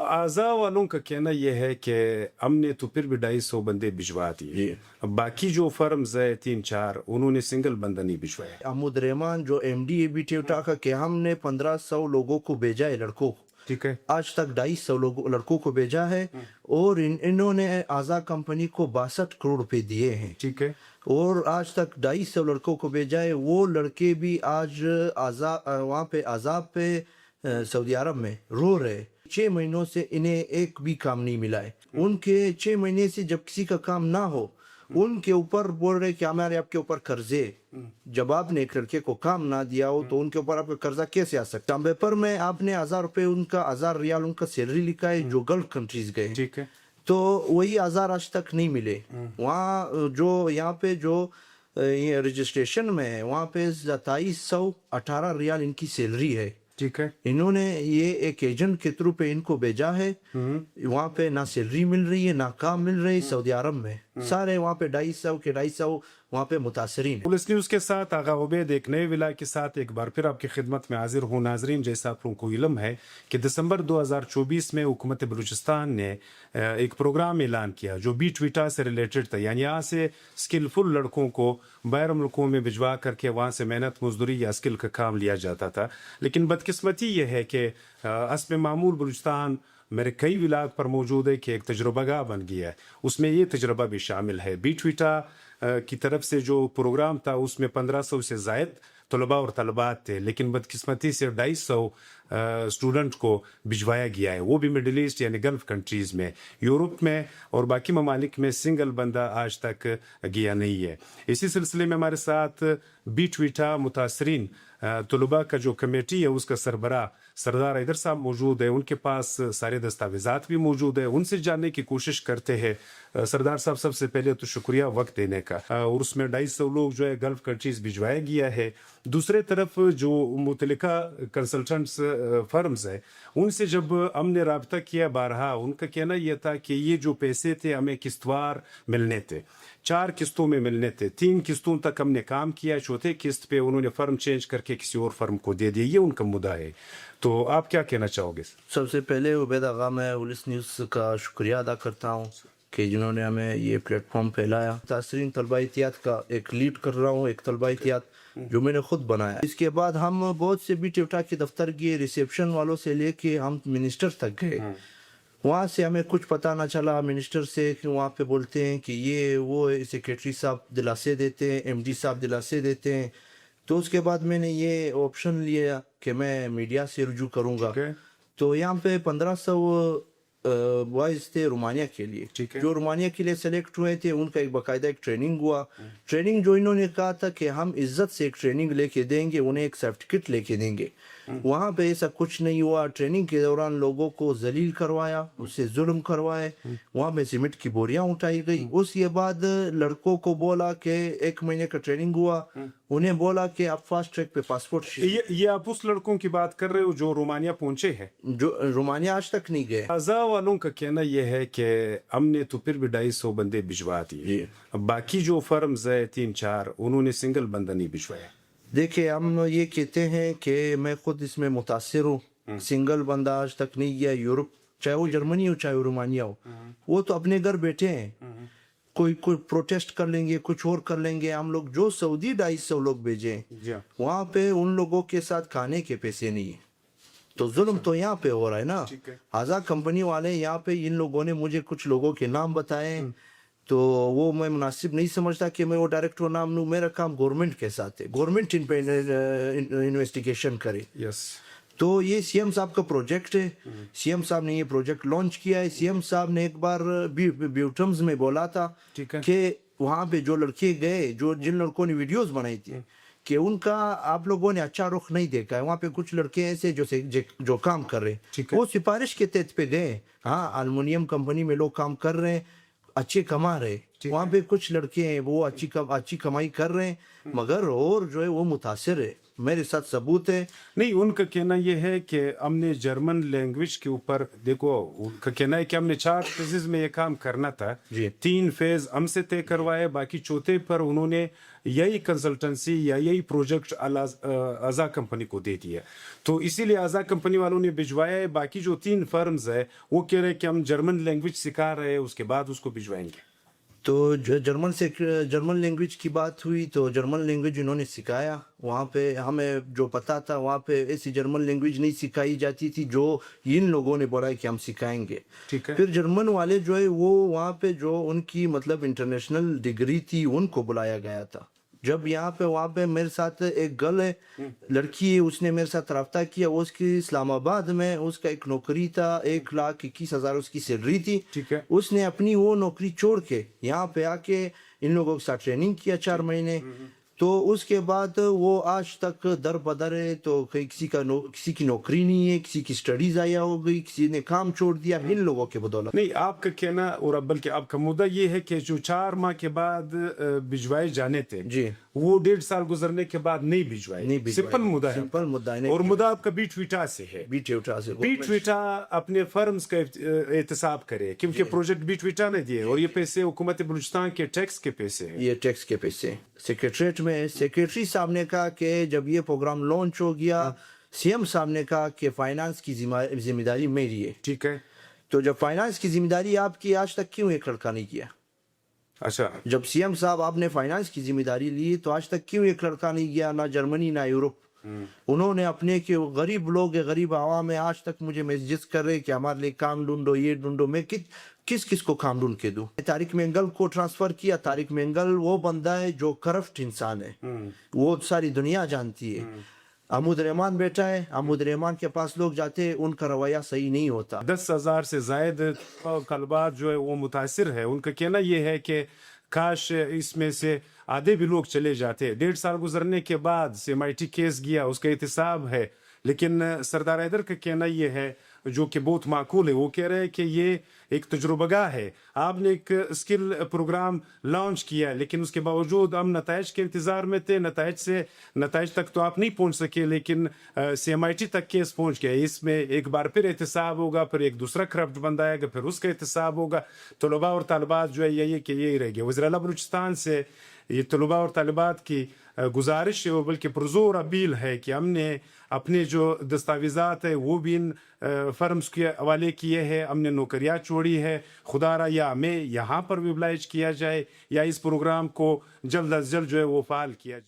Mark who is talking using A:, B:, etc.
A: اعضاء والوں کا کہنا یہ ہے کہ ہم نے تو پھر بھی 250 بندے بھجوا دیے. اب باقی جو فرمز ہے 3-4 انہوں نے سنگل بندہ نہیں بھجوایا.
B: عمود رحمان جو M D A B Toyota کا کہ ہم نے 1500 لوگوں کو بھیجا ہے لڑکوں کو,
A: ٹھیک ہے,
B: آج تک 250 لڑکوں کو بھیجا ہے, اور انہوں نے اعضا کمپنی کو 62 کروڑ روپے دیے ہیں.
A: ٹھیک ہے,
B: اور آج تک 250 لڑکوں کو بھیجا ہے. وہ لڑکے بھی آج وہاں پہ عذاب پہ سعودی عرب میں رو رہے. 6 مہینوں سے انہیں ایک بھی کام نہیں ملا ہے. ان کے 6 مہینے سے جب کسی کا کام نہ ہو, ان کے اوپر بول رہے کہ ہمارے آپ کے اوپر قرضے. جب آپ نے ایک لڑکے کو کام نہ دیا ہو تو ان کے اوپر آپ کا قرضہ کیسے آ سکتا ہے؟ پیپر میں آپ نے 1000 روپے ان کا 1000 ریال ان کا سیلری لکھا ہے جو گلف کنٹریز گئے,
A: ٹھیک ہے,
B: تو وہی 1000 آج تک نہیں ملے. وہاں جو یہاں پہ جو رجسٹریشن میں ہے وہاں پہ 2718 ریال ان کی سیلری ہے.
A: ٹھیک ہے,
B: انہوں نے یہ ایک ایجنٹ کے تھرو پہ ان کو بھیجا ہے. وہاں پہ نہ سیلری مل رہی ہے نہ کام مل رہی. سعودی عرب میں سارے وہاں پہ 250 وہاں پہ متاثرین.
A: پولیس نیوز کے ساتھ آغا عبید ایک نئے ولا کے ساتھ ایک بار پھر آپ کی خدمت میں حاضر ہوں. ناظرین, جیسا آپ کو علم ہے کہ دسمبر 2024 میں حکومت بلوچستان نے ایک پروگرام اعلان کیا جو بی ٹویٹا سے ریلیٹڈ تھا, یعنی یہاں سے اسکلفل لڑکوں کو باہر ملکوں میں بھجوا کر کے وہاں سے محنت مزدوری یا اسکل کا کام لیا جاتا تھا. لیکن بدقسمتی یہ ہے کہ حسب معمول بلوچستان میرے کئی ولاگ پر موجود ہے کہ ایک تجربہ گاہ بن گیا ہے. اس میں یہ تجربہ بھی شامل ہے. بی ٹویٹا کی طرف سے جو پروگرام تھا اس میں 1500 سے زائد طلباء اور طلبات تھے, لیکن بدقسمتی سے 250 اسٹوڈنٹ کو بھجوایا گیا ہے, وہ بھی مڈل ایسٹ یعنی گلف کنٹریز میں. یورپ میں اور باقی ممالک میں سنگل بندہ آج تک گیا نہیں ہے. اسی سلسلے میں ہمارے ساتھ بی ٹویٹا متاثرین طلباء کا جو کمیٹی ہے اس کا سربراہ سردار حیدر صاحب موجود ہے. ان کے پاس سارے دستاویزات بھی موجود ہیں, ان سے جاننے کی کوشش کرتے ہیں. سردار صاحب, سب سے پہلے تو شکریہ وقت دینے کا, اور اس میں 250 لوگ جو ہے گلف کنٹریز بھجوایا گیا ہے. دوسرے طرف جو متعلقہ کنسلٹنٹس فرمز ہیں ان سے جب ہم نے رابطہ کیا بارہا, ان کا کہنا یہ تھا کہ یہ جو پیسے تھے ہمیں قسطوار ملنے تھے, 4 قسطوں میں ملنے تھے. 3 قسطوں تک ہم نے کام کیا, چوتھے قسط پہ انہوں نے فرم چینج کر کے کسی اور فرم کو دے دیا. یہ ان کا مدعا ہے. تو آپ کیا کہنا چاہو گے؟
B: سب سے پہلے عبید آغا میں پولیس نیوز کا شکریہ ادا کرتا ہوں کہ جنہوں نے ہمیں یہ پلیٹ فارم پھیلایا. متاثرین طلبہ احتیاط کا ایک لیڈ کر رہا ہوں, ایک طلبہ احتیاط جو میں نے خود بنایا. اس کے بعد ہم بہت سے بی ٹیوٹا کے دفتر گئے, ریسیپشن والوں سے لے کے ہم منسٹر تک گئے. وہاں سے ہمیں کچھ پتہ نہ چلا منسٹر سے, کہ وہاں پہ بولتے ہیں کہ یہ وہ سیکریٹری صاحب دلاسے دیتے ہیں, ایم ڈی صاحب دلاسے دیتے ہیں. تو اس کے بعد میں نے یہ آپشن لیا کہ میں میڈیا سے رجوع کروں گا. تو یہاں پہ 1500 بوائز تھے رومانیہ کے لیے, جو رومانیہ کے لیے سلیکٹ ہوئے تھے. ان کا ایک باقاعدہ ایک ٹریننگ ہوا. ٹریننگ جو انہوں نے کہا تھا کہ ہم عزت سے ایک ٹریننگ لے کے دیں گے, انہیں ایک سرٹیفکیٹ لے کے دیں گے. وہاں پہ ایسا کچھ نہیں ہوا. ٹریننگ کے دوران لوگوں کو ذلیل کروایا, اس سے ظلم کروائے. وہاں پہ سیمنٹ کی بوریاں اٹھائی گئی. اس کے بعد لڑکوں کو بولا کہ 1 مہینے کا ٹریننگ ہوا, انہیں بولا کہ آپ فاسٹ ٹریک پہ پاسپورٹ.
A: یہ آپ اس لڑکوں کی بات کر رہے ہو جو رومانیہ پہنچے ہیں؟
B: جو رومانیہ آج تک نہیں گئے.
A: اعضاء والوں کا کہنا یہ ہے کہ ہم نے تو پھر بھی 250 بندے بھجوا دیے. اب باقی جو فرمز ہے 3-4 انہوں نے سنگل بندہ نہیں بھجوایا.
B: دیکھیں, ہم یہ کہتے ہیں کہ میں خود اس میں متاثر ہوں. سنگل بندہ آج تک نہیں گیا یورپ, چاہے وہ جرمنی ہو چاہے وہ رومانیہ ہو. وہ تو اپنے گھر بیٹھے ہیں, کوئی پروٹیسٹ کر لیں گے, کچھ اور کر لیں گے. ہم لوگ جو سعودی 250 لوگ بھیجیں وہاں پہ ان لوگوں کے ساتھ کھانے کے پیسے نہیں ہیں. تو ظلم تو یہاں پہ ہو رہا ہے نا. اعضا کمپنی والے یہاں پہ, ان لوگوں نے مجھے کچھ لوگوں کے نام بتائے, تو وہ میں مناسب نہیں سمجھتا کہ میں وہ ڈائریکٹر نام لوں. میرا کام گورنمنٹ کے ساتھ ہے, گورنمنٹ ان پہ انویسٹیگیشن کرے. تو یہ سی ایم صاحب کا پروجیکٹ ہے. سی ایم صاحب نے یہ پروجیکٹ لانچ کیا ہے. سی ایم صاحب نے ایک بار بیوٹمز میں بولا تھا کہ وہاں پہ جو لڑکے گئے, جن لڑکوں نے ویڈیوز بنائی تھی, کہ ان کا آپ لوگوں نے اچھا رخ نہیں دیکھا ہے. وہاں پہ کچھ لڑکے ایسے جو کام کر رہے, وہ سفارش کے تحت پہ گئے. ہاں, الومینیم کمپنی میں لوگ کام کر رہے ہیں, اچھے کما رہے. وہاں پہ کچھ لڑکے ہیں وہ اچھی کمائی کر رہے ہیں, مگر اور جو ہے وہ متاثر ہے. میرے ساتھ ثبوت ہے.
A: نہیں ان کا کہنا یہ ہے کہ ہم نے جرمن لینگویج کے اوپر دیکھو ان کا کہنا ہے کہ ہم نے 4 فیزز میں یہ کام کرنا تھا.
B: جی.
A: 3 فیز ہم سے طے کروائے, باقی چوتھے پر انہوں نے یہی کنسلٹنسی یا یہی پروجیکٹ ازا کمپنی کو دے دیا. تو اسی لیے ازا کمپنی والوں نے بھجوایا ہے. باقی جو 3 فرمز ہے وہ کہہ رہے ہیں کہ ہم جرمن لینگویج سکھا رہے ہیں, اس کے بعد اس کو بھجوائیں گے.
B: تو جرمن لینگویج کی بات ہوئی تو جرمن لینگویج انہوں نے سکھایا. وہاں پہ ہمیں جو پتا تھا وہاں پہ ایسی جرمن لینگویج نہیں سکھائی جاتی تھی جو ان لوگوں نے بولا ہے کہ ہم سکھائیں گے.
A: ٹھیک ہے.
B: پھر جرمن والے جو ہے وہ وہاں پہ جو ان کی مطلب انٹرنیشنل ڈگری تھی ان کو بلایا گیا تھا. جب یہاں پہ وہاں پہ میرے ساتھ ایک گرل ہے, لڑکی ہے, اس نے میرے ساتھ رابطہ کیا. اس کی اسلام آباد میں اس کا ایک نوکری تھا, 1,21,000 اس کی سیلری تھی.
A: ٹھیک ہے.
B: اس نے اپنی وہ نوکری چھوڑ کے یہاں پہ آ کے ان لوگوں کے ساتھ ٹریننگ کیا 4 مہینے. تو اس کے بعد وہ آج تک در بدر ہے. تو کسی کی نوکری نہیں ہے, کسی کی سٹڈی ضائع ہو گئی, کسی نے کام چھوڑ دیا ان لوگوں کے بدولت.
A: نہیں آپ کا کہنا اور بلکہ آپ کا مدعا یہ ہے کہ جو 4 ماہ کے بعد بھجوائے جانے تھے
B: جی
A: وہ 1.5 سال گزرنے کے بعد نہیں بھجوائے. سمپل مدعا ہے.
B: سمپل مدعا ہے.
A: اور مدعا آپ کا بیٹ ویٹا سے ہے.
B: بیٹ ویٹا سے.
A: بیٹ ویٹا اپنے فرمز کا احتساب کرے کیونکہ پروجیکٹ بیٹ ویٹا نے دیے اور یہ پیسے حکومت بلوچستان کے ٹیکس کے پیسے ہیں.
B: یہ ٹیکس کے پیسے سیکریٹریٹ میں. سیکریٹری صاحب نے کہا کہ جب یہ پروگرام لانچ ہو گیا سی ایم صاحب نے کہا کہ فائنانس کی ذمہ داری میری ہے.
A: ٹھیک ہے.
B: تو جب فائنانس کی ذمہ داری آپ کی, آج تک کیوں ایک لڑکا نہیں کیا؟
A: اچھا
B: جب سی ایم صاحب آپ نے فائنانس کی ذمہ داری لی تو آج تک کیوں ایک لڑکا نہیں گیا؟ نہ جرمنی نہ یورپ. انہوں نے اپنے کہ غریب لوگ غریب عوام میں آج تک مجھے میسیجز کر رہے کہ ہمارے لیے کام ڈھونڈو, یہ ڈھونڈو. میں کس کو کام ڈھونڈ کے دوں؟ طارق مینگل کو ٹرانسفر کیا. طارق مینگل وہ بندہ ہے جو کرپٹ انسان ہے, وہ ساری دنیا جانتی ہے. عمود رحمان بیٹا ہے, عمود رحمان کے پاس لوگ جاتے ہیں, ان کا رویہ صحیح نہیں ہوتا.
A: 10,000 سے زائد طلبات جو ہے وہ متاثر ہے. ان کا کہنا یہ ہے کہ کاش اس میں سے آدھے بھی لوگ چلے جاتے. 1.5 سال گزرنے کے بعد CMIT کیس گیا, اس کا احتساب ہے. لیکن سردار حیدر کا کہنا یہ ہے جو کہ بہت معقول ہے. وہ کہہ رہے ہیں کہ یہ ایک تجربہ گاہ ہے. آپ نے ایک اسکل پروگرام لانچ کیا لیکن اس کے باوجود ہم نتائج کے انتظار میں تھے. نتائج تک تو آپ نہیں پہنچ سکے لیکن CMIT تک کیس پہنچ گیا. اس میں ایک بار پھر احتساب ہوگا, پھر ایک دوسرا کرپٹ بندہ آئے گا, پھر اس کا احتساب ہوگا. طلباء اور طالبات جو ہے یہی کہ یہی رہ گیا. وزیر اعلیٰ بلوچستان سے یہ طلباء اور طالبات کی گزارش ہے, بلکہ پرزور اپیل ہے کہ ہم نے اپنے جو دستاویزات ہے وہ بھی ان فرمز کے حوالے کیے ہیں. ہم نے نوکریاں چھوڑی ہے. خدا را یا ہمیں یہاں پر بھی ابلائج کیا جائے یا اس پروگرام کو جلد از جلد جو ہے وہ فعال کیا جائے.